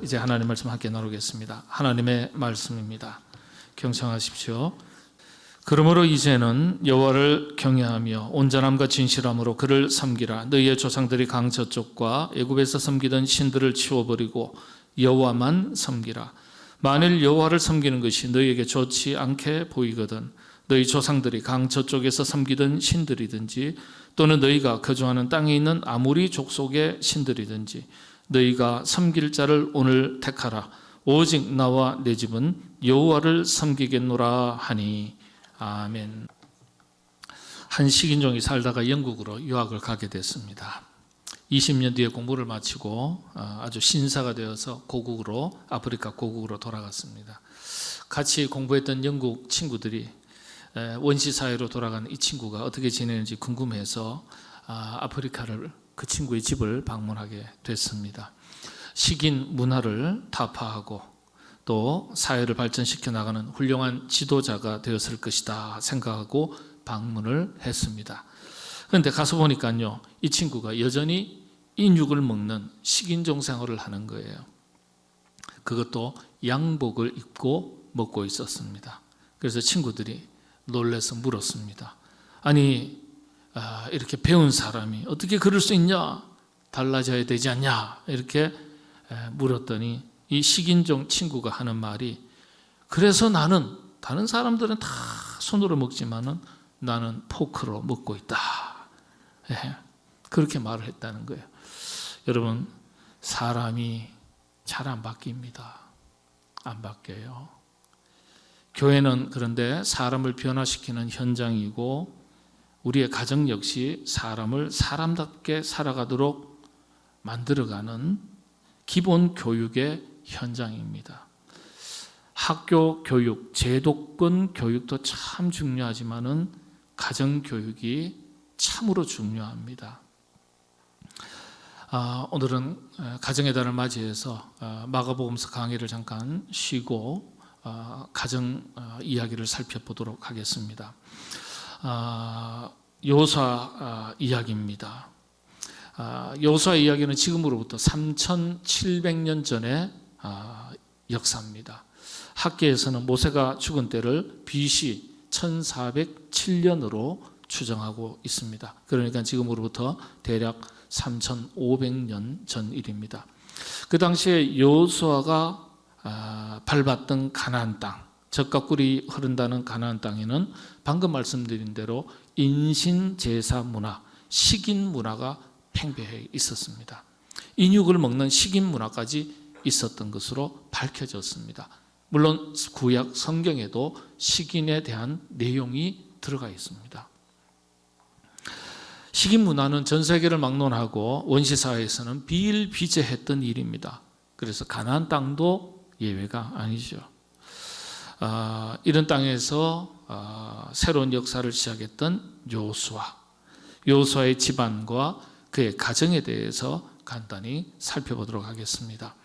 이제 하나님 말씀 함께 나누겠습니다. 하나님의 말씀입니다. 경청하십시오. 그러므로 이제는 여호와를 경외하며 온전함과 진실함으로 그를 섬기라. 너희의 조상들이 강 저쪽과 애굽에서 섬기던 신들을 치워버리고 여호와만 섬기라. 만일 여호와를 섬기는 것이 너희에게 좋지 않게 보이거든 너희 조상들이 강 저쪽에서 섬기던 신들이든지 또는 너희가 거주하는 땅에 있는 아무리 족속의 신들이든지 너희가 섬길 자를 오늘 택하라. 오직 나와 내 집은 여호와를 섬기겠노라 하니. 아멘. 한 식인종이 살다가 영국으로 유학을 가게 됐습니다. 20년 뒤에 공부를 마치고 아주 신사가 되어서 고국으로, 아프리카 고국으로 돌아갔습니다. 같이 공부했던 영국 친구들이 원시 사회로 돌아간 이 친구가 어떻게 지내는지 궁금해서 아프리카를, 그 친구의 집을 방문하게 됐습니다. 식인 문화를 타파하고 또 사회를 발전시켜 나가는 훌륭한 지도자가 되었을 것이다 생각하고 방문을 했습니다. 그런데 가서 보니까요, 이 친구가 여전히 인육을 먹는 식인종 생활을 하는 거예요. 그것도 양복을 입고 먹고 있었습니다. 그래서 친구들이 놀라서 물었습니다. 아니, 이렇게 배운 사람이 어떻게 그럴 수 있냐? 달라져야 되지 않냐? 이렇게 물었더니 이 식인종 친구가 하는 말이, 그래서 나는, 다른 사람들은 다 손으로 먹지만은 나는 포크로 먹고 있다. 그렇게 말을 했다는 거예요. 여러분, 사람이 잘 안 바뀝니다. 안 바뀌어요. 교회는 그런데 사람을 변화시키는 현장이고 우리의 가정 역시 사람을 사람답게 살아가도록 만들어가는 기본 교육의 현장입니다. 학교 교육, 제도권 교육도 참 중요하지만은 가정 교육이 참으로 중요합니다. 오늘은 가정의 달을 맞이해서 마가복음서 강의를 잠깐 쉬고 가정 이야기를 살펴보도록 하겠습니다. 여호수아 이야기입니다. 여호수아 이야기는 지금으로부터 3700년 전의 역사입니다. 학계에서는 모세가 죽은 때를 BC 1407년으로 추정하고 있습니다. 그러니까 지금으로부터 대략 3500년 전 일입니다. 그 당시에 여호수아가 밟았던 가나안 땅, 젖과 꿀이 흐른다는 가나안 땅에는 방금 말씀드린 대로 인신제사 문화, 식인 문화가 팽배해 있었습니다. 인육을 먹는 식인 문화까지 있었던 것으로 밝혀졌습니다. 물론 구약 성경에도 식인에 대한 내용이 들어가 있습니다. 식인 문화는 전 세계를 막론하고 원시사회에서는 비일비재했던 일입니다. 그래서 가나안 땅도 예외가 아니죠. 이런 땅에서 새로운 역사를 시작했던 여호수아의 집안과 그의 가정에 대해서 간단히 살펴보도록 하겠습니다.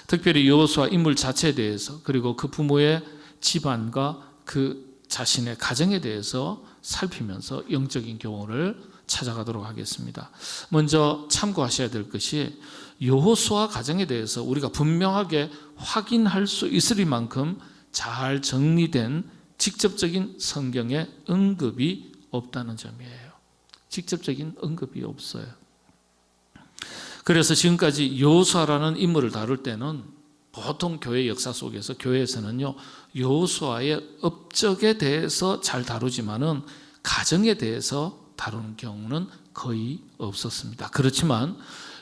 특별히 여호수아 인물 자체에 대해서, 그리고 그 부모의 집안과 그 자신의 가정에 대해서 살피면서 영적인 교훈을 찾아가도록 하겠습니다. 먼저 참고하셔야 될 것이, 여호수아 가정에 대해서 우리가 분명하게 확인할 수 있을 잘 정리된 직접적인 성경의 언급이 없다는 점이에요. 직접적인 언급이 없어요. 그래서 지금까지 여호수아라는 인물을 다룰 때는 보통 교회 역사 속에서, 교회에서는요, 여호수아의 업적에 대해서 잘 다루지만은 가정에 대해서 다루는 경우는 거의 없었습니다. 그렇지만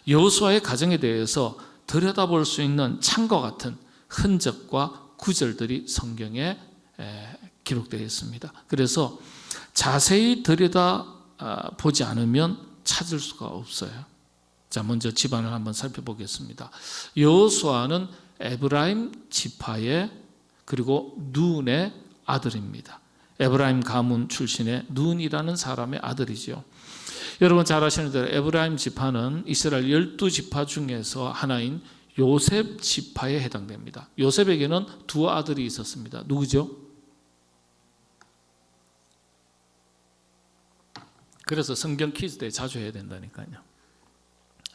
여호수아의 가정에 대해서 들여다볼 수 있는 창과 같은 흔적과 구절들이 성경에 기록되어 있습니다. 그래서 자세히 들여다보지 않으면 찾을 수가 없어요. 자, 먼저 집안을 한번 살펴보겠습니다. 여호수아는 에브라임 지파의, 그리고 눈의 아들입니다. 에브라임 가문 출신의 눈이라는 사람의 아들이죠. 여러분 잘 아시는 대로 에브라임 지파는 이스라엘 12지파 중에서 하나인 요셉 지파에 해당됩니다. 요셉에게는 두 아들이 있었습니다. 누구죠? 그래서 성경 퀴즈 때 자주 해야 된다니까요.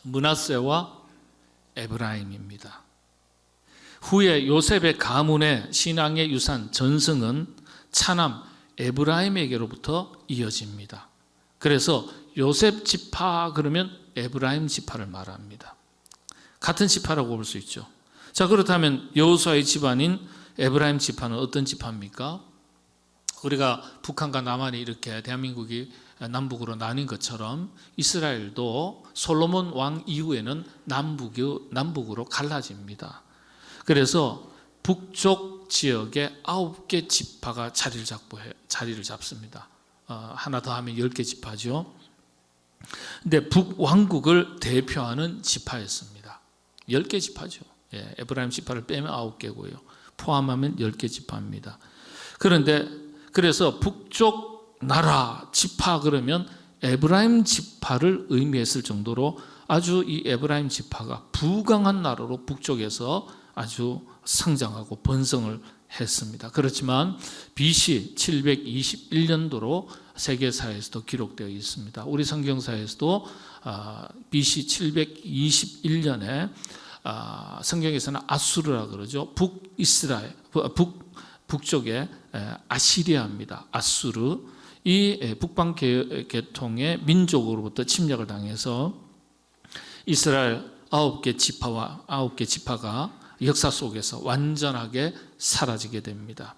므낫세와 에브라임입니다. 후에 요셉의 가문의 신앙의 유산 전승은 차남 에브라임에게로부터 이어집니다. 그래서 요셉 지파 그러면 에브라임 지파를 말합니다. 같은 지파라고 볼 수 있죠. 자, 그렇다면 여호수아의 집안인 에브라임 지파는 어떤 지파입니까? 우리가 북한과 남한이 이렇게 대한민국이 남북으로 나뉜 것처럼 이스라엘도 솔로몬 왕 이후에는 남북으로 갈라집니다. 그래서 북쪽 지역에 9개 지파가 자리를 잡습니다. 하나 더 하면 10개 지파죠. 근데 북왕국을 대표하는 지파였습니다. 10개 지파죠. 예, 에브라임 지파를 빼면 9개고요. 포함하면 10개 지파입니다. 그래서 북쪽 나라 지파 그러면 에브라임 지파를 의미했을 정도로 아주 이 에브라임 지파가 부강한 나라로 북쪽에서 아주 성장하고 번성을 했습니다. 그렇지만 BC 721년도로 세계사에서도 기록되어 있습니다. 우리 성경사에서도 BC 721년에 성경에서는 아수르라 그러죠. 북쪽에 아시리아입니다. 아수르. 이 북방 계통의 민족으로부터 침략을 당해서 이스라엘 9개 지파가 역사 속에서 완전하게 사라지게 됩니다.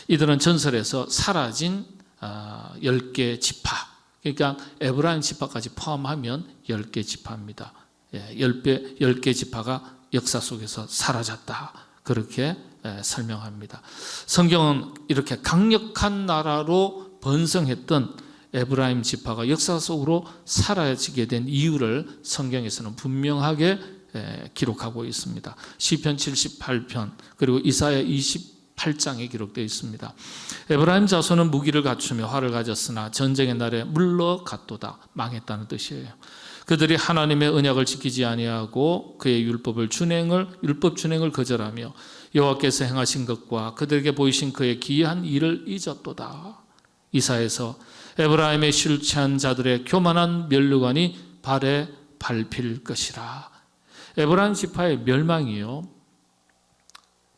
이들은 전설에서 사라진 10개 지파, 그러니까 에브라임 지파까지 포함하면 10개 지파입니다. 10개 지파가 역사 속에서 사라졌다, 그렇게 설명합니다. 성경은 이렇게 강력한 나라로 번성했던 에브라임 지파가 역사 속으로 사라지게 된 이유를 성경에서는 분명하게 기록하고 있습니다. 시편 78편 그리고 이사야 28장에 기록되어 있습니다. 에브라임 자손은 무기를 갖추며 활을 가졌으나 전쟁의 날에 물러갔도다, 망했다는 뜻이에요. 그들이 하나님의 언약을 지키지 아니하고 그의 율법 준행을 거절하며 여호와께서 행하신 것과 그들에게 보이신 그의 기이한 일을 잊었도다. 이사야서 에브라임의 실체한 자들의 교만한 면류관이 발에 밟힐 것이라. 에브라임 지파의 멸망이요,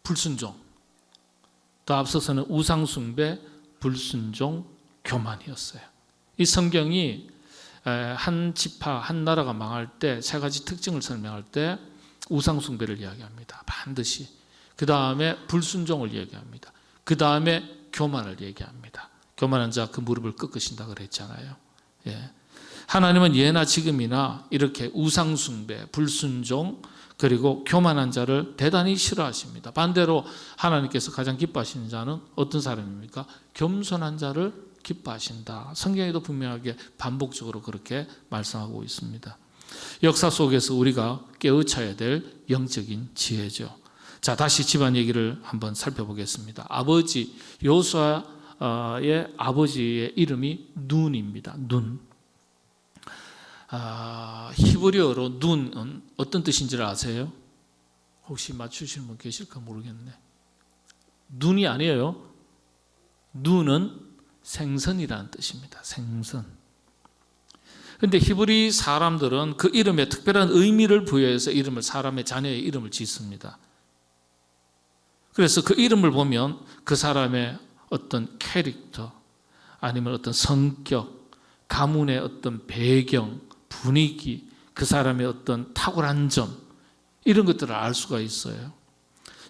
불순종, 또 앞서서는 우상숭배, 불순종, 교만이었어요. 이 성경이 한 지파, 한 나라가 망할 때 세 가지 특징을 설명할 때 우상숭배를 이야기합니다. 반드시. 그 다음에 불순종을 얘기합니다. 그 다음에 교만을 얘기합니다. 교만한 자 그 무릎을 꺾으신다 그랬잖아요. 예. 하나님은 예나 지금이나 이렇게 우상숭배, 불순종, 그리고 교만한 자를 대단히 싫어하십니다. 반대로 하나님께서 가장 기뻐하시는 자는 어떤 사람입니까? 겸손한 자를 기뻐하신다. 성경에도 분명하게 반복적으로 그렇게 말씀하고 있습니다. 역사 속에서 우리가 깨우쳐야 될 영적인 지혜죠. 자, 다시 집안 얘기를 한번 살펴보겠습니다. 아버지, 여호수아의 아버지의 이름이 눈입니다. 눈. 히브리어로 눈은 어떤 뜻인지를 아세요? 혹시 맞추시는 분 계실까 모르겠네. 눈이 아니에요. 눈은 생선이라는 뜻입니다. 생선. 그런데 히브리 사람들은 그 이름에 특별한 의미를 부여해서 사람의 자녀의 이름을 짓습니다. 그래서 그 이름을 보면 그 사람의 어떤 캐릭터, 아니면 어떤 성격, 가문의 어떤 배경, 분위기, 그 사람의 어떤 탁월한 점, 이런 것들을 알 수가 있어요.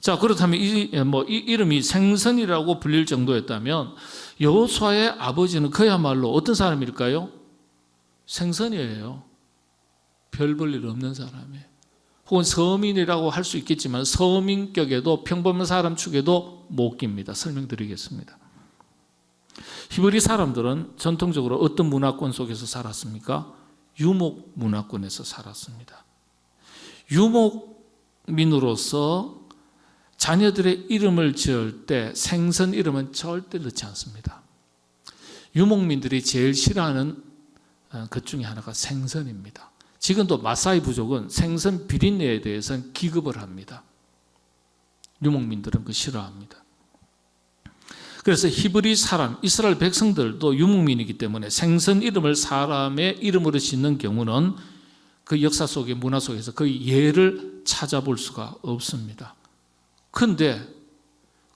자, 그렇다면 이 이름이 생선이라고 불릴 정도였다면 여호수아의 아버지는 그야말로 어떤 사람일까요? 생선이에요. 별 볼 일 없는 사람이에요. 혹은 서민이라고 할 수 있겠지만 서민격에도 평범한 사람 축에도 못 깁니다. 설명드리겠습니다. 히브리 사람들은 전통적으로 어떤 문화권 속에서 살았습니까? 유목 문화권에서 살았습니다. 유목민으로서 자녀들의 이름을 지을 때 생선 이름은 절대 넣지 않습니다. 유목민들이 제일 싫어하는 것 중에 하나가 생선입니다. 지금도 마사이 부족은 생선 비린내에 대해서는 기급을 합니다. 유목민들은 그 싫어합니다. 그래서 히브리 사람, 이스라엘 백성들도 유목민이기 때문에 생선 이름을 사람의 이름으로 짓는 경우는 그 역사 속의 문화 속에서 그 예를 찾아볼 수가 없습니다. 그런데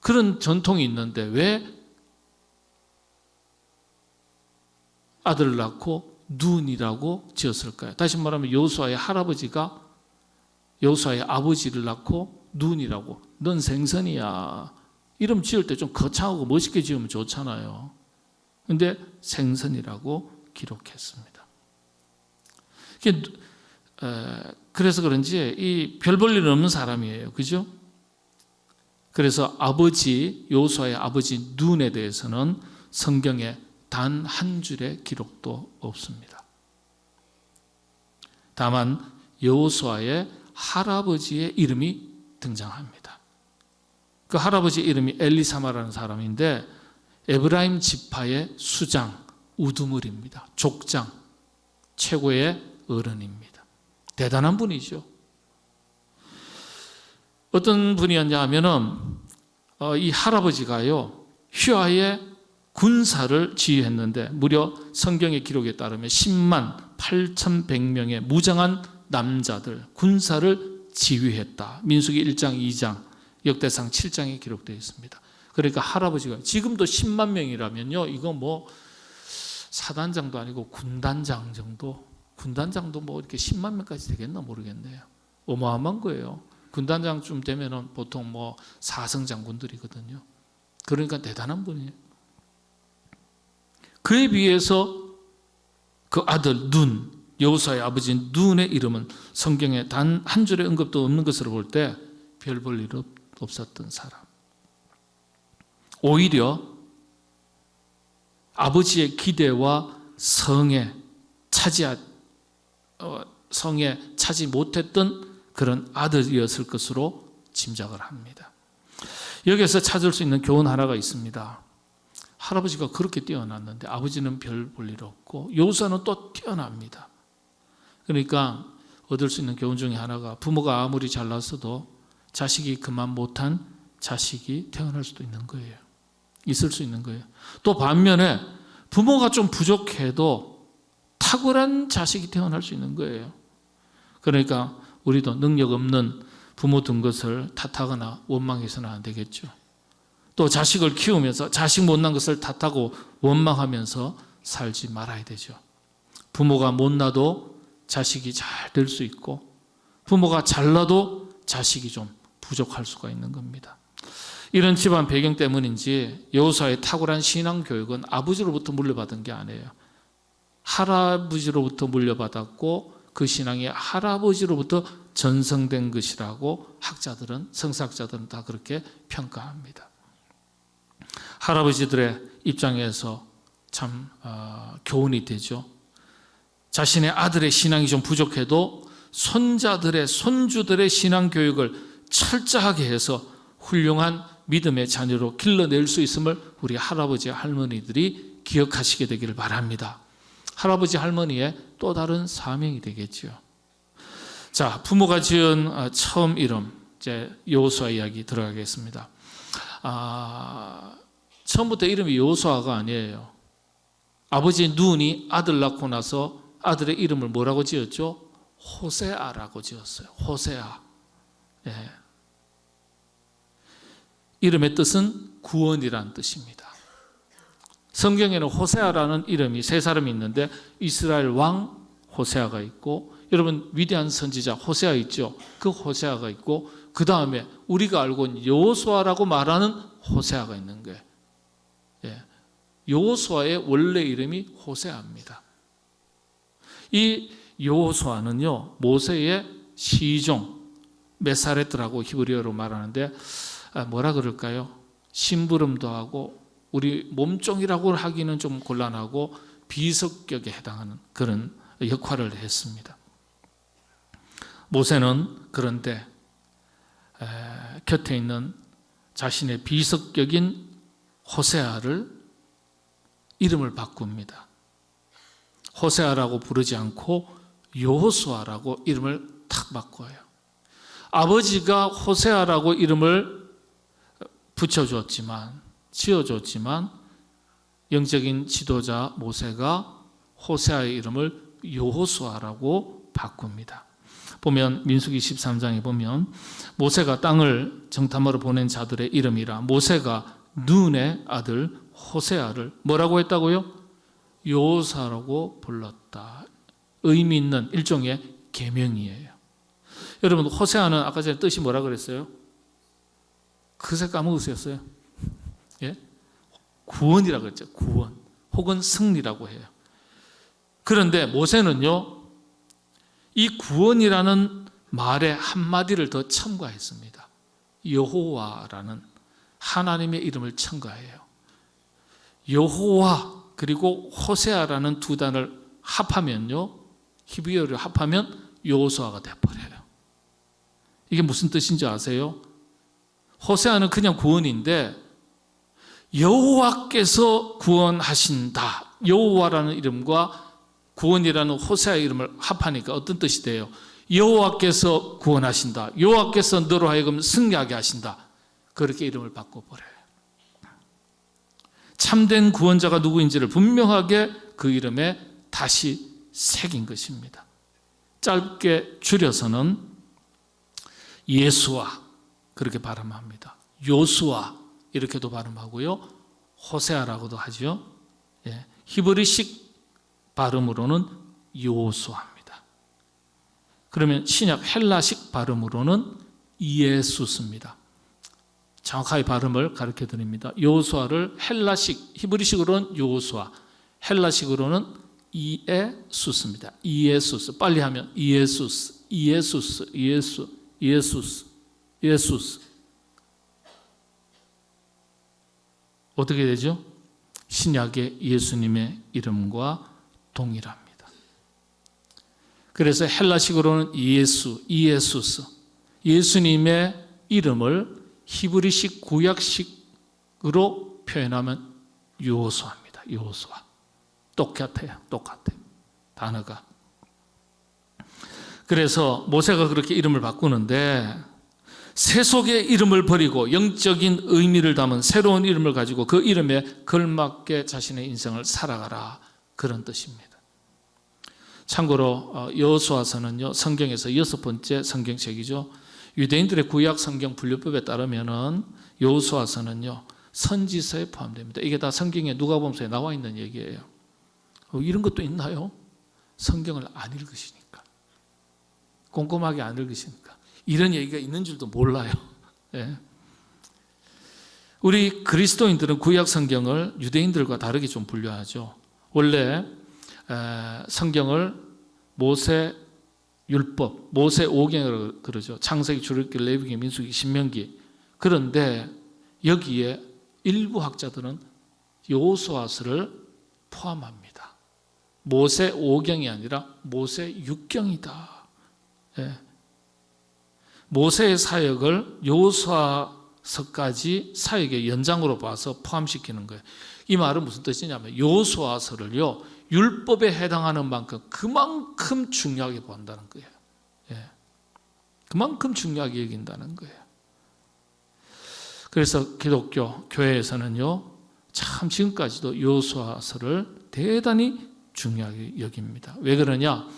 그런 전통이 있는데 왜 아들을 낳고 눈이라고 지었을까요? 다시 말하면 여호수아의 할아버지가 여호수아의 아버지를 낳고 눈이라고, 넌 생선이야. 이름 지을 때 좀 거창하고 멋있게 지으면 좋잖아요. 근데 생선이라고 기록했습니다. 그래서 그런지 이 별 볼 일 없는 사람이에요. 그죠? 그래서 아버지, 여호수아의 아버지 눈에 대해서는 성경에 단 한 줄의 기록도 없습니다. 다만 여호수아의 할아버지의 이름이 등장합니다. 그 할아버지 이름이 엘리사마라는 사람인데 에브라임 지파의 수장, 우두물입니다. 족장, 최고의 어른입니다. 대단한 분이죠. 어떤 분이었냐 하면은 이 할아버지가요 휘하의 군사를 지휘했는데 무려 성경의 기록에 따르면 10만 8,100명의 무장한 남자들 군사를 지휘했다. 민수기 1장 2장 역대상 7장에 기록되어 있습니다. 그러니까 할아버지가 지금도 10만 명이라면요 이거 뭐 사단장도 아니고 군단장 정도, 군단장도 뭐 이렇게 10만 명까지 되겠나 모르겠네요. 어마어마한 거예요. 군단장쯤 되면은 보통 뭐 사성장군들이거든요. 그러니까 대단한 분이에요. 그에 비해서 그 아들 눈, 여호수아의 아버지 눈의 이름은 성경에 단 한 줄의 언급도 없는 것으로 볼 때 별 볼 일 없었던 사람. 오히려 아버지의 기대와 성에 차지 못했던 그런 아들이었을 것으로 짐작을 합니다. 여기에서 찾을 수 있는 교훈 하나가 있습니다. 할아버지가 그렇게 뛰어났는데 아버지는 별 볼 일 없고 여호수아는 또 뛰어납니다. 그러니까 얻을 수 있는 교훈 중에 하나가 부모가 아무리 잘났어도 자식이 그만 못한 자식이 태어날 수도 있는 거예요. 있을 수 있는 거예요. 또 반면에 부모가 좀 부족해도 탁월한 자식이 태어날 수 있는 거예요. 그러니까 우리도 능력 없는 부모 둔 것을 탓하거나 원망해서는 안 되겠죠. 또 자식을 키우면서 자식 못난 것을 탓하고 원망하면서 살지 말아야 되죠. 부모가 못나도 자식이 잘 될 수 있고 부모가 잘나도 자식이 좀 부족할 수가 있는 겁니다. 이런 집안 배경 때문인지 여호수아의 탁월한 신앙 교육은 아버지로부터 물려받은 게 아니에요. 할아버지로부터 물려받았고 그 신앙이 할아버지로부터 전성된 것이라고 학자들은, 성서학자들은 다 그렇게 평가합니다. 할아버지들의 입장에서 참 교훈이 되죠. 자신의 아들의 신앙이 좀 부족해도 손자들의, 손주들의 신앙 교육을 철저하게 해서 훌륭한 믿음의 자녀로 길러낼 수 있음을 우리 할아버지 할머니들이 기억하시게 되기를 바랍니다. 할아버지 할머니의 또 다른 사명이 되겠죠. 자, 부모가 지은 처음 이름, 이제 여호수아 이야기 들어가겠습니다. 처음부터 이름이 여호수아가 아니에요. 아버지 눈이 아들 낳고 나서 아들의 이름을 뭐라고 지었죠? 호세아라고 지었어요. 호세아. 예. 이름의 뜻은 구원이라는 뜻입니다. 성경에는 호세아라는 이름이 세 사람이 있는데 이스라엘 왕 호세아가 있고, 여러분 위대한 선지자 호세아 있죠? 그 호세아가 있고, 그 다음에 우리가 알고 있는 여호수아라고 말하는 호세아가 있는 거예요. 예. 여호수아의 원래 이름이 호세아입니다. 이 여호수아는요 모세의 시종 메사레트라고 히브리어로 말하는데 뭐라 그럴까요? 심부름도 하고 우리 몸종이라고 하기는 좀 곤란하고 비석격에 해당하는 그런 역할을 했습니다. 모세는 그런데 곁에 있는 자신의 비석격인 호세아를 이름을 바꿉니다. 호세아라고 부르지 않고 여호수아라고 이름을 탁 바꿔요. 아버지가 호세아라고 이름을 붙여줬지만, 지어줬지만 영적인 지도자 모세가 호세아의 이름을 여호수아라고 바꿉니다. 보면 민수기 13장에 보면 모세가 땅을 정탐하러 보낸 자들의 이름이라 모세가 눈의 아들 호세아를 뭐라고 했다고요? 여호수아라고 불렀다. 의미 있는 일종의 계명이에요. 여러분 호세아는 아까 전에 뜻이 뭐라 그랬어요? 그새 까먹으셨어요? 예? 구원이라고 그랬죠. 구원 혹은 승리라고 해요. 그런데 모세는요 이 구원이라는 말에 한마디를 더 첨가했습니다. 여호와라는 하나님의 이름을 첨가해요. 여호와 그리고 호세아라는 두 단어를 합하면요 히브리어를 합하면 여호수아가 되어버려요. 이게 무슨 뜻인지 아세요? 호세아는 그냥 구원인데 여호와께서 구원하신다. 여호와라는 이름과 구원이라는 호세아의 이름을 합하니까 어떤 뜻이 돼요? 여호와께서 구원하신다. 여호와께서 너로 하여금 승리하게 하신다. 그렇게 이름을 바꿔버려요. 참된 구원자가 누구인지를 분명하게 그 이름에 다시 새긴 것입니다. 짧게 줄여서는 예수와 그렇게 발음합니다. 요수아 이렇게도 발음하고요. 호세아라고도 하죠. 예, 히브리식 발음으로는 요수아입니다. 그러면 신약 헬라식 발음으로는 이에수스입니다. 정확하게 발음을 가르쳐 드립니다. 요수아를 헬라식, 히브리식으로는 요수아, 헬라식으로는 이에수스입니다. 이에수스. 빨리 하면 이에수스, 이에수스, 이에수, 이에수스, 예수스. 어떻게 되죠? 신약의 예수님의 이름과 동일합니다. 그래서 헬라식으로는 예수, 이에수스. 예수님의 이름을 히브리식 구약식으로 표현하면 요호수아입니다. 요호수아. 똑같아요. 단어가. 그래서 모세가 그렇게 이름을 바꾸는데 세속의 이름을 버리고 영적인 의미를 담은 새로운 이름을 가지고 그 이름에 걸맞게 자신의 인생을 살아가라. 그런 뜻입니다. 참고로 여호수아서는요 성경에서 6번째 성경책이죠. 유대인들의 구약 성경 분류법에 따르면은 여호수아서는요 선지서에 포함됩니다. 이게 다 성경에 누가복음서에 나와 있는 얘기예요. 이런 것도 있나요? 성경을 안 읽으시니까, 꼼꼼하게 안 읽으시니까 이런 얘기가 있는 줄도 몰라요. 예. 우리 그리스도인들은 구약 성경을 유대인들과 다르게 좀 분류하죠. 원래 성경을 모세 율법, 모세 오경이라고 그러죠. 창세기, 출애굽기, 레위기, 민수기, 신명기. 그런데 여기에 일부 학자들은 여호수아서를 포함합니다. 모세 오경이 아니라 모세 육경이다. 예. 모세의 사역을 여호수아서까지 사역의 연장으로 봐서 포함시키는 거예요. 이 말은 무슨 뜻이냐면 여호수아서를요 율법에 해당하는 만큼 그만큼 중요하게 본다는 거예요. 예. 그만큼 중요하게 여긴다는 거예요. 그래서 기독교 교회에서는요 참 지금까지도 여호수아서를 대단히 중요하게 여깁니다. 왜 그러냐?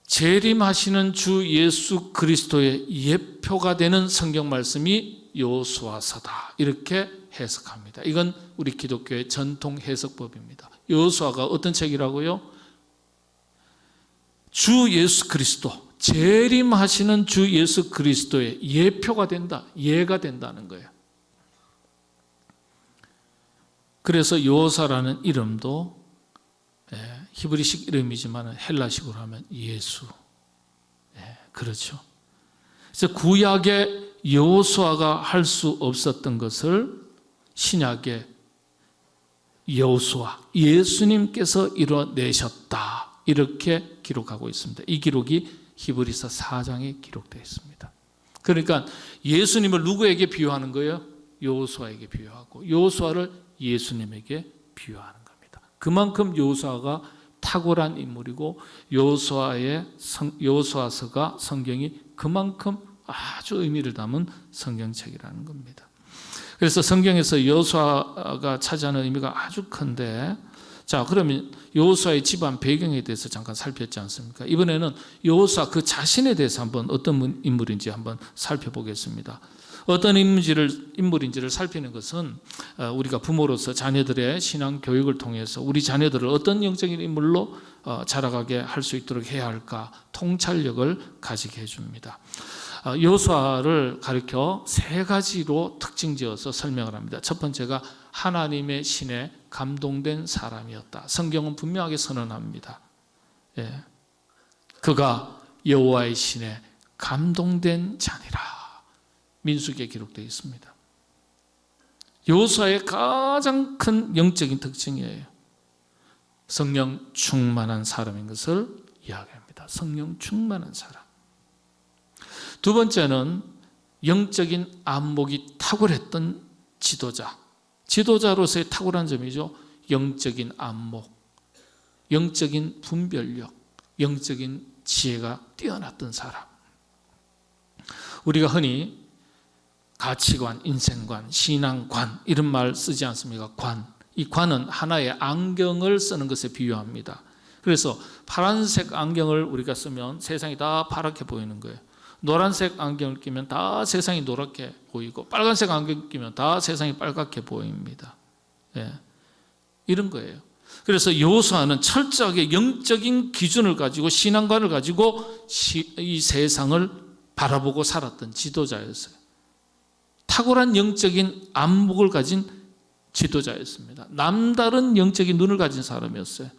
재림하시는 주 예수 그리스도의 예표가 되는 성경 말씀이 여호수아서다. 이렇게 해석합니다. 이건 우리 기독교의 전통 해석법입니다. 여호수아가 어떤 책이라고요? 주 예수 그리스도, 재림하시는 주 예수 그리스도의 예표가 된다. 예가 된다는 거예요. 그래서 여호수아라는 이름도 히브리식 이름이지만 헬라식으로 하면 예수. 그렇죠. 그래서 구약의 여호수아가 할 수 없었던 것을 신약의 여호수아, 예수님께서 이뤄내셨다. 이렇게 기록하고 있습니다. 이 기록이 히브리서 4장에 기록되어 있습니다. 그러니까 예수님을 누구에게 비유하는 거예요? 여호수아에게 비유하고 여호수아를 예수님에게 비유하는 겁니다. 그만큼 여호수아가 탁월한 인물이고 여호수아서가 성경이 그만큼 아주 의미를 담은 성경책이라는 겁니다. 그래서 성경에서 여호수아가 차지하는 의미가 아주 큰데 자, 그러면 여호수아의 집안 배경에 대해서 잠깐 살폈지 않습니까? 이번에는 여호수아 그 자신에 대해서 한번 어떤 인물인지 한번 살펴보겠습니다. 어떤 인물인지를 살피는 것은 우리가 부모로서 자녀들의 신앙 교육을 통해서 우리 자녀들을 어떤 영적인 인물로 자라가게 할 수 있도록 해야 할까 통찰력을 가지게 해줍니다. 여호수아를 가리켜 세 가지로 특징지어서 설명을 합니다. 첫 번째가 하나님의 신에 감동된 사람이었다. 성경은 분명하게 선언합니다. 예. 그가 여호와의 신에 감동된 자니라. 민수기에 기록되어 있습니다. 여호수아의 가장 큰 영적인 특징이에요. 성령 충만한 사람인 것을 이야기합니다. 성령 충만한 사람. 두 번째는 영적인 안목이 탁월했던 지도자. 지도자로서의 탁월한 점이죠. 영적인 안목, 영적인 분별력, 영적인 지혜가 뛰어났던 사람. 우리가 흔히 가치관, 인생관, 신앙관 이런 말 쓰지 않습니까? 관. 이 관은 하나의 안경을 쓰는 것에 비유합니다. 그래서 파란색 안경을 우리가 쓰면 세상이 다 파랗게 보이는 거예요. 노란색 안경을 끼면 다 세상이 노랗게 보이고 빨간색 안경을 끼면 다 세상이 빨갛게 보입니다. 예. 이런 거예요. 그래서 여호수아는 철저하게 영적인 기준을 가지고 신앙관을 가지고 이 세상을 바라보고 살았던 지도자였어요. 탁월한 영적인 안목을 가진 지도자였습니다. 남다른 영적인 눈을 가진 사람이었어요.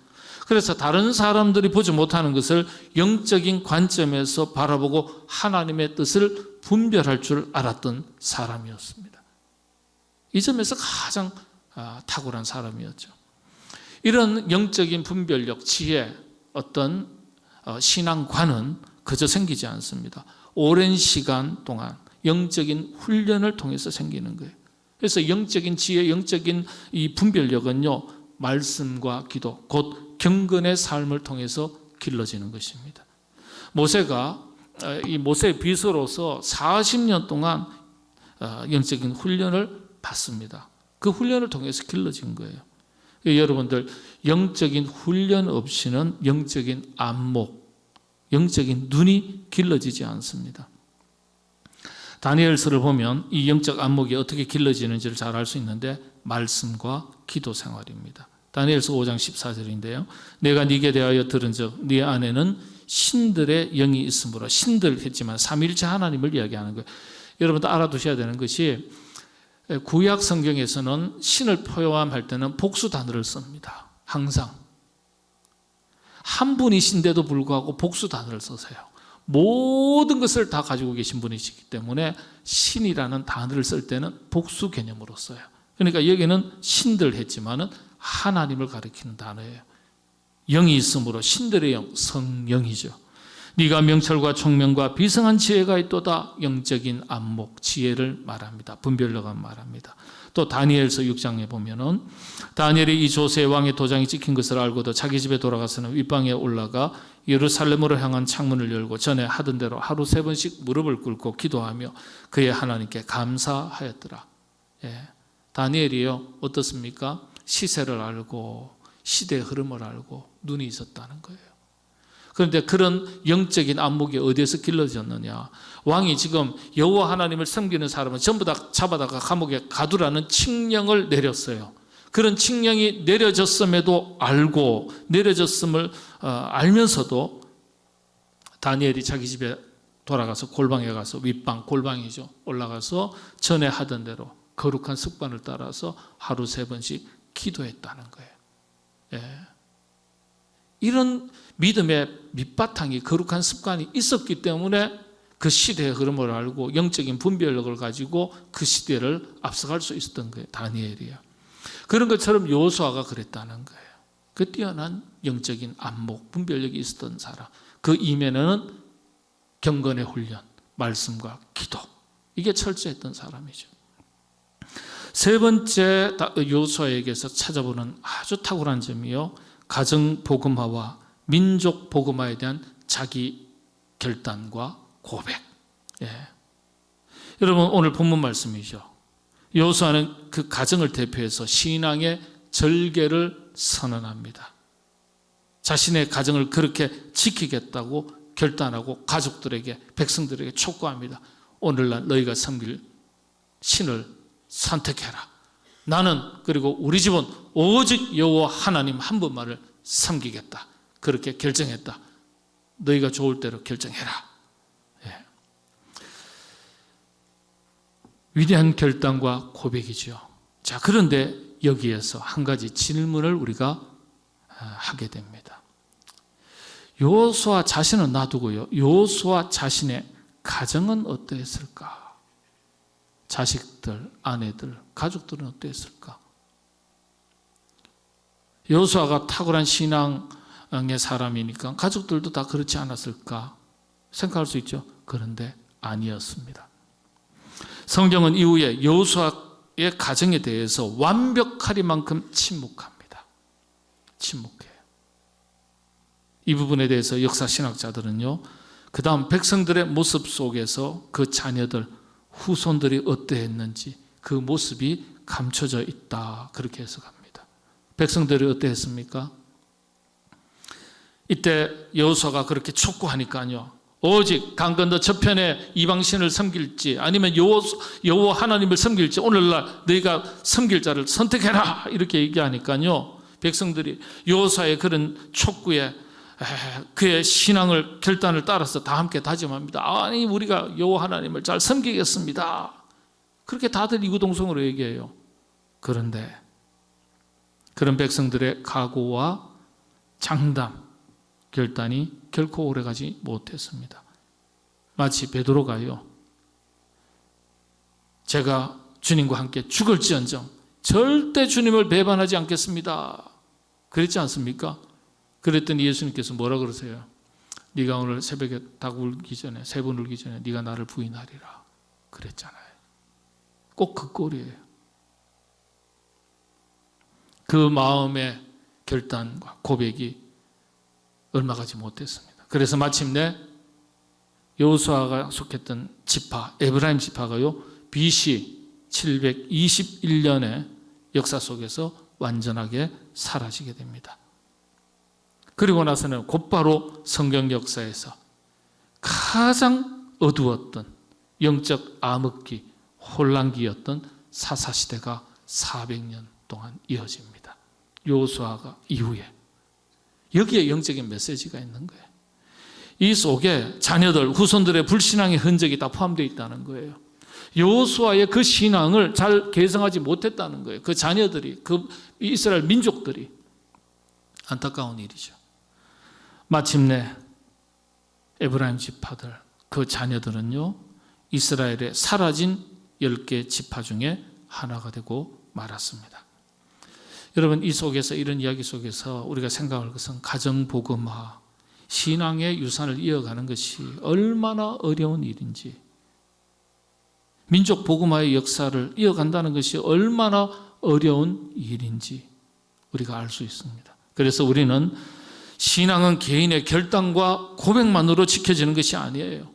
그래서 다른 사람들이 보지 못하는 것을 영적인 관점에서 바라보고 하나님의 뜻을 분별할 줄 알았던 사람이었습니다. 이 점에서 가장 탁월한 사람이었죠. 이런 영적인 분별력, 지혜, 어떤 신앙관은 그저 생기지 않습니다. 오랜 시간 동안 영적인 훈련을 통해서 생기는 거예요. 그래서 영적인 지혜, 영적인 이 분별력은요, 말씀과 기도, 곧 경건의 삶을 통해서 길러지는 것입니다. 모세가 이 모세의 비서로서 40년 동안 영적인 훈련을 받습니다. 그 훈련을 통해서 길러진 거예요. 여러분들, 영적인 훈련 없이는 영적인 안목, 영적인 눈이 길러지지 않습니다. 다니엘서를 보면 이 영적 안목이 어떻게 길러지는지를 잘 알 수 있는데 말씀과 기도 생활입니다. 다니엘서 5장 14절인데요. 내가 네게 대하여 들은즉 네 안에는 신들의 영이 있으므로, 신들 했지만 삼위일체 하나님을 이야기하는 거예요. 여러분도 알아두셔야 되는 것이 구약 성경에서는 신을 포함할 때는 복수 단어를 씁니다. 항상 한 분이신데도 불구하고 복수 단어를 써서요. 모든 것을 다 가지고 계신 분이시기 때문에 신이라는 단어를 쓸 때는 복수 개념으로 써요. 그러니까 여기는 신들 했지만은 하나님을 가리키는 단어예요. 영이 있으므로 신들의 영, 성령이죠. 네가 명철과 총명과 비성한 지혜가 있도다. 영적인 안목, 지혜를 말합니다. 분별력을 말합니다. 또 다니엘서 6장에 보면은 다니엘이 이 조세 왕의 도장이 찍힌 것을 알고도 자기 집에 돌아가서는 윗방에 올라가 예루살렘으로 향한 창문을 열고 전에 하던 대로 하루 3번씩 무릎을 꿇고 기도하며 그의 하나님께 감사하였더라. 예. 다니엘이요, 어떻습니까? 시세를 알고 시대의 흐름을 알고 눈이 있었다는 거예요. 그런데 그런 영적인 안목이 어디에서 길러졌느냐? 왕이 지금 여호와 하나님을 섬기는 사람은 전부 다 잡아다가 감옥에 가두라는 칙령을 내렸어요. 그런 칙령이 내려졌음에도 알고 내려졌음을 알면서도 다니엘이 자기 집에 돌아가서 골방에 가서, 윗방 골방이죠, 올라가서 전에 하던 대로 거룩한 습관을 따라서 하루 3번씩 기도했다는 거예요. 예. 이런 믿음의 밑바탕이 거룩한 습관이 있었기 때문에 그 시대의 흐름을 알고 영적인 분별력을 가지고 그 시대를 앞서갈 수 있었던 거예요. 다니엘이요. 그런 것처럼 여호수아가 그랬다는 거예요. 그 뛰어난 영적인 안목, 분별력이 있었던 사람. 그 이면에는 경건의 훈련, 말씀과 기도, 이게 철저했던 사람이죠. 세 번째 여호수아에게서 찾아보는 아주 탁월한 점이요, 가정 복음화와 민족 복음화에 대한 자기 결단과 고백. 예. 여러분, 오늘 본문 말씀이죠. 여호수아는 그 가정을 대표해서 신앙의 절개를 선언합니다. 자신의 가정을 그렇게 지키겠다고 결단하고 가족들에게, 백성들에게 촉구합니다. 오늘날 너희가 섬길 신을 선택해라. 나는 그리고 우리 집은 오직 여호와 하나님 한 분만을 섬기겠다. 그렇게 결정했다. 너희가 좋을 대로 결정해라. 예. 위대한 결단과 고백이죠. 자, 그런데 여기에서 한 가지 질문을 우리가 하게 됩니다. 여호수아 자신은 놔두고요, 여호수아 자신의 가정은 어떠했을까? 자식들, 아내들, 가족들은 어떠했을까? 여호수아가 탁월한 신앙의 사람이니까 가족들도 다 그렇지 않았을까 생각할 수 있죠. 그런데 아니었습니다. 성경은 이후에 여호수아의 가정에 대해서 완벽하리만큼 침묵합니다. 침묵해요. 이 부분에 대해서 역사신학자들은요, 그 다음 백성들의 모습 속에서 그 자녀들, 후손들이 어떠했는지 그 모습이 감춰져 있다, 그렇게 해석합니다. 백성들이 어떠했습니까? 이때 여호수아가 그렇게 촉구하니까요, 오직 강 건너 저편에 이방신을 섬길지 아니면 여호와 하나님을 섬길지 오늘날 너희가 섬길 자를 선택해라, 이렇게 얘기하니까요, 백성들이 여호수아의 그런 촉구에 그의 신앙을, 결단을 따라서 다 함께 다짐합니다. 아니, 우리가 여호와 하나님을 잘 섬기겠습니다. 그렇게 다들 이구동성으로 얘기해요. 그런데 그런 백성들의 각오와 장담, 결단이 결코 오래가지 못했습니다. 마치 베드로가요, 제가 주님과 함께 죽을지언정 절대 주님을 배반하지 않겠습니다, 그랬지 않습니까? 그랬더니 예수님께서 뭐라 그러세요? 네가 오늘 새벽에 닭 울기 전에, 세 번 울기 전에 네가 나를 부인하리라 그랬잖아요. 꼭 그 꼴이에요. 그 마음의 결단과 고백이 얼마 가지 못했습니다. 그래서 마침내 여호수아가 속했던 지파, 에브라임 지파가요, BC 721년의 역사 속에서 완전하게 사라지게 됩니다. 그리고 나서는 곧바로 성경 역사에서 가장 어두웠던 영적 암흑기, 혼란기였던 사사시대가 400년 동안 이어집니다. 여호수아가 이후에. 여기에 영적인 메시지가 있는 거예요. 이 속에 자녀들, 후손들의 불신앙의 흔적이 다 포함되어 있다는 거예요. 여호수아의 그 신앙을 잘 계승하지 못했다는 거예요. 그 자녀들이, 그 이스라엘 민족들이. 안타까운 일이죠. 마침내 에브라임 지파들, 그 자녀들은요, 이스라엘의 사라진 10개 지파 중에 하나가 되고 말았습니다. 여러분, 이 속에서, 이런 이야기 속에서 우리가 생각할 것은 가정복음화, 신앙의 유산을 이어가는 것이 얼마나 어려운 일인지, 민족 복음화의 역사를 이어간다는 것이 얼마나 어려운 일인지 우리가 알 수 있습니다. 그래서 우리는 신앙은 개인의 결단과 고백만으로 지켜지는 것이 아니에요.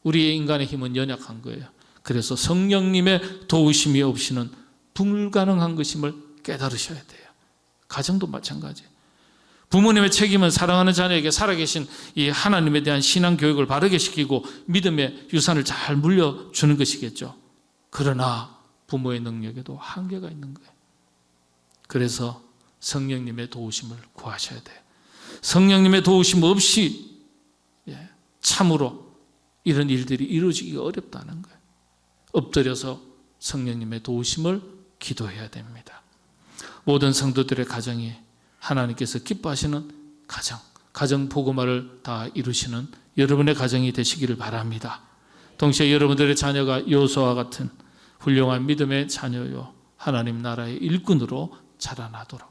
우리의 인간의 힘은 연약한 거예요. 그래서 성령님의 도우심이 없이는 불가능한 것임을 깨달으셔야 돼요. 가정도 마찬가지예요. 부모님의 책임은 사랑하는 자녀에게 살아계신 이 하나님에 대한 신앙 교육을 바르게 시키고 믿음의 유산을 잘 물려주는 것이겠죠. 그러나 부모의 능력에도 한계가 있는 거예요. 그래서 성령님의 도우심을 구하셔야 돼요. 성령님의 도우심 없이 참으로 이런 일들이 이루어지기가 어렵다는 거예요. 엎드려서 성령님의 도우심을 기도해야 됩니다. 모든 성도들의 가정이 하나님께서 기뻐하시는 가정 복음화를 다 이루시는 여러분의 가정이 되시기를 바랍니다. 동시에 여러분들의 자녀가 여호수아와 같은 훌륭한 믿음의 자녀요, 하나님 나라의 일꾼으로 자라나도록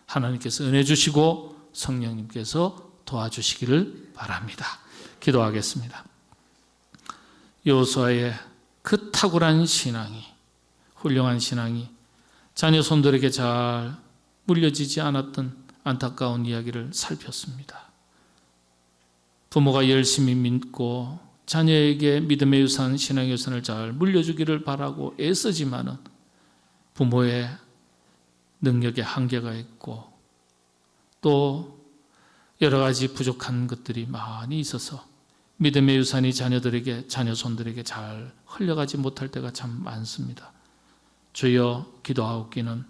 하나님께서 은혜 주시고 성령님께서 도와주시기를 바랍니다. 기도하겠습니다. 여호수아의 그 탁월한 신앙이, 훌륭한 신앙이 자녀 손들에게 잘 물려지지 않았던 안타까운 이야기를 살폈습니다. 부모가 열심히 믿고 자녀에게 믿음의 유산, 신앙의 유산을 잘 물려주기를 바라고 애쓰지만은 부모의 능력의 한계가 있고 또 여러 가지 부족한 것들이 많이 있어서 믿음의 유산이 자녀들에게, 자녀손들에게 잘 흘러가지 못할 때가 참 많습니다. 주여 기도하옵기는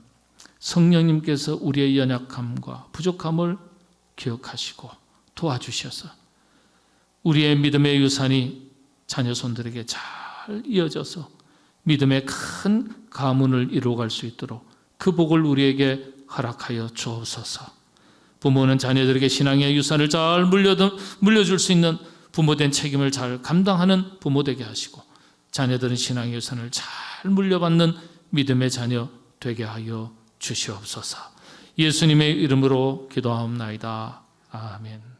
성령님께서 우리의 연약함과 부족함을 기억하시고 도와주셔서 우리의 믿음의 유산이 자녀손들에게 잘 이어져서 믿음의 큰 가문을 이루어갈 수 있도록 그 복을 우리에게 허락하여 주옵소서. 부모는 자녀들에게 신앙의 유산을 잘 물려줄 수 있는 부모된 책임을 잘 감당하는 부모 되게 하시고 자녀들은 신앙의 유산을 잘 물려받는 믿음의 자녀 되게 하여 주시옵소서. 예수님의 이름으로 기도하옵나이다. 아멘.